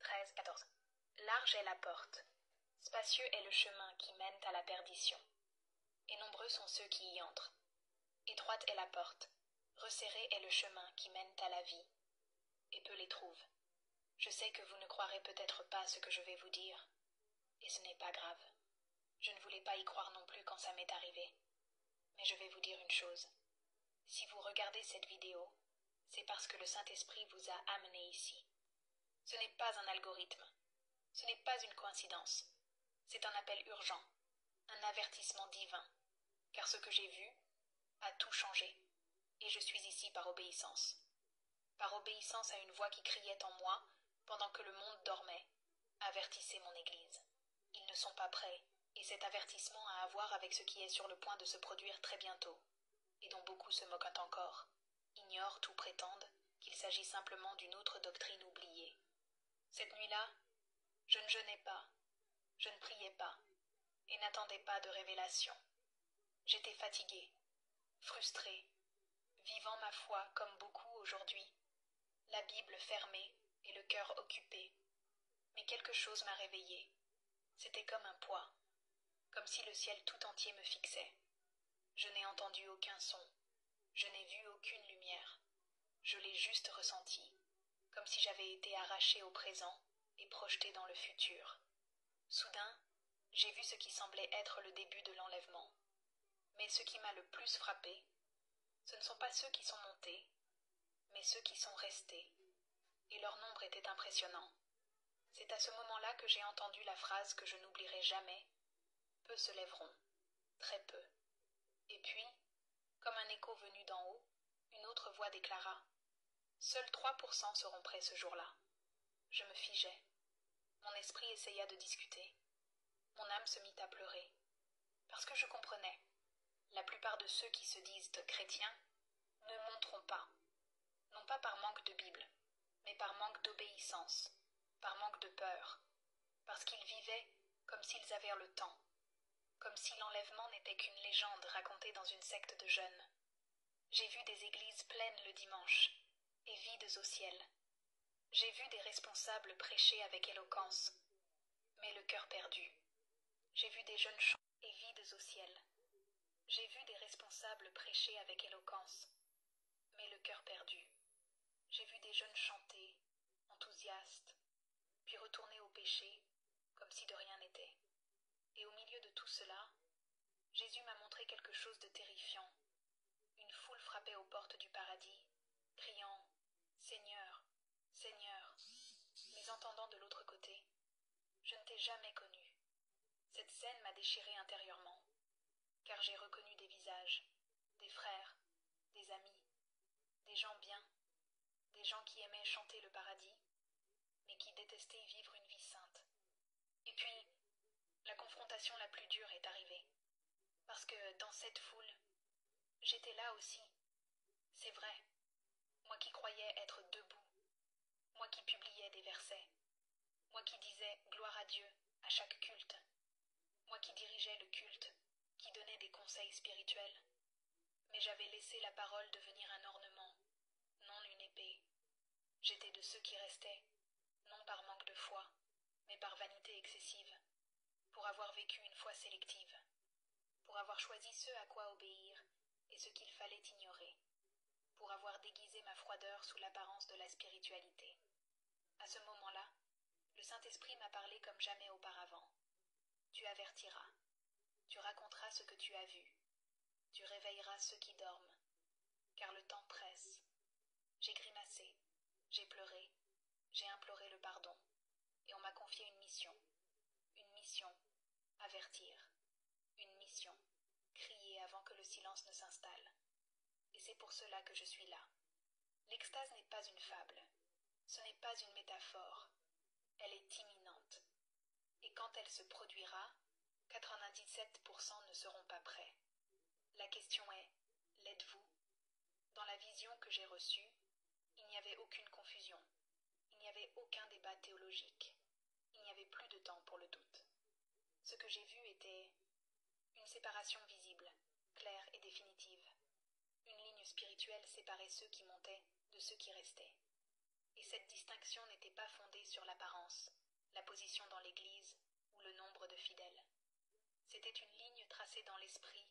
13, 14. Large est la porte, spacieux est le chemin qui mène à la perdition, et nombreux sont ceux qui y entrent. Étroite est la porte, resserré est le chemin qui mène à la vie, et peu les trouvent. Je sais que vous ne croirez peut-être pas ce que je vais vous dire, et ce n'est pas grave. Je ne voulais pas y croire non plus quand ça m'est arrivé. Mais je vais vous dire une chose. Si vous regardez cette vidéo, c'est parce que le Saint-Esprit vous a amené ici. Ce n'est pas un algorithme. Ce n'est pas une coïncidence. C'est un appel urgent, un avertissement divin. Car ce que j'ai vu a tout changé. Et je suis ici par obéissance. Par obéissance à une voix qui criait en moi pendant que le monde dormait. Avertissez mon Église. Ils ne sont pas prêts, et cet avertissement a à voir avec ce qui est sur le point de se produire très bientôt, et dont beaucoup se moquent encore, ignorent ou prétendent qu'il s'agit simplement d'une autre doctrine oubliée. Cette nuit-là, je ne jeûnais pas, je ne priais pas, et n'attendais pas de révélation. J'étais fatigué, frustré, vivant ma foi comme beaucoup aujourd'hui, la Bible fermée et le cœur occupé. Mais quelque chose m'a réveillé. C'était comme un poids, comme si le ciel tout entier me fixait. Je n'ai entendu aucun son, je n'ai vu aucune lumière. Je l'ai juste ressenti, comme si j'avais été arraché au présent et projeté dans le futur. Soudain, j'ai vu ce qui semblait être le début de l'enlèvement. Mais ce qui m'a le plus frappé, ce ne sont pas ceux qui sont montés, mais ceux qui sont restés. Et leur nombre était impressionnant. C'est à ce moment-là que j'ai entendu la phrase que je n'oublierai jamais. Peu se lèveront, très peu. Et puis, comme un écho venu d'en haut, une autre voix déclara « Seuls 3% seront prêts ce jour-là ». Je me figeai. Mon esprit essaya de discuter. Mon âme se mit à pleurer. Parce que je comprenais. La plupart de ceux qui se disent chrétiens ne monteront pas. Non pas par manque de Bible, mais par manque d'obéissance, par manque de peur, parce qu'ils vivaient comme s'ils avaient le temps, comme si l'enlèvement n'était qu'une légende racontée dans une secte de jeunes. J'ai vu des églises pleines le dimanche, et vides au ciel. J'ai vu des responsables prêcher avec éloquence, mais le cœur perdu. J'ai vu des jeunes chanter et vides au ciel. J'ai vu des responsables prêcher avec éloquence, mais le cœur perdu. J'ai vu des jeunes chanter, enthousiastes, puis retourner au péché, comme si de rien n'était. Et au milieu de tout cela, Jésus m'a montré quelque chose de terrifiant. Une foule frappait aux portes du paradis, criant « Seigneur, Seigneur !» Mais entendant de l'autre côté « Je ne t'ai jamais connu ». Cette scène m'a déchiré intérieurement, car j'ai reconnu des visages, des frères, des amis, des gens bien, des gens qui aimaient chanter le paradis, mais qui détestaient vivre une vie sainte. Et puis, la confrontation la plus dure est arrivée, parce que dans cette foule, j'étais là aussi. C'est vrai, moi qui croyais être debout, moi qui publiais des versets, moi qui disais gloire à Dieu à chaque culte, moi qui dirigeais le culte, qui donnais des conseils spirituels, mais j'avais laissé la parole devenir un ornement, non une épée. J'étais de ceux qui restaient, non par manque de foi, mais par vanité excessive, pour avoir vécu une foi sélective, pour avoir choisi ce à quoi obéir et ce qu'il fallait ignorer, pour avoir déguisé ma froideur sous l'apparence de la spiritualité. À ce moment-là, le Saint-Esprit m'a parlé comme jamais auparavant. Tu avertiras, tu raconteras ce que tu as vu, tu réveilleras ceux qui dorment, car le temps presse. J'ai grimacé, j'ai pleuré, j'ai imploré le pardon, et on m'a confié une mission, avertir, une mission, crier avant que le silence ne s'installe. Et c'est pour cela que je suis là. L'extase n'est pas une fable, ce n'est pas une métaphore, elle est imminente. Et quand elle se produira, 97% ne seront pas prêts. La question est, l'êtes-vous? Dans la vision que j'ai reçue, il n'y avait aucune confusion, il n'y avait aucun débat théologique, il n'y avait plus de temps pour le doute. Ce que j'ai vu était une séparation visible, claire et définitive. Une ligne spirituelle séparait ceux qui montaient de ceux qui restaient. Et cette distinction n'était pas fondée sur l'apparence, C'était une ligne tracée dans l'esprit,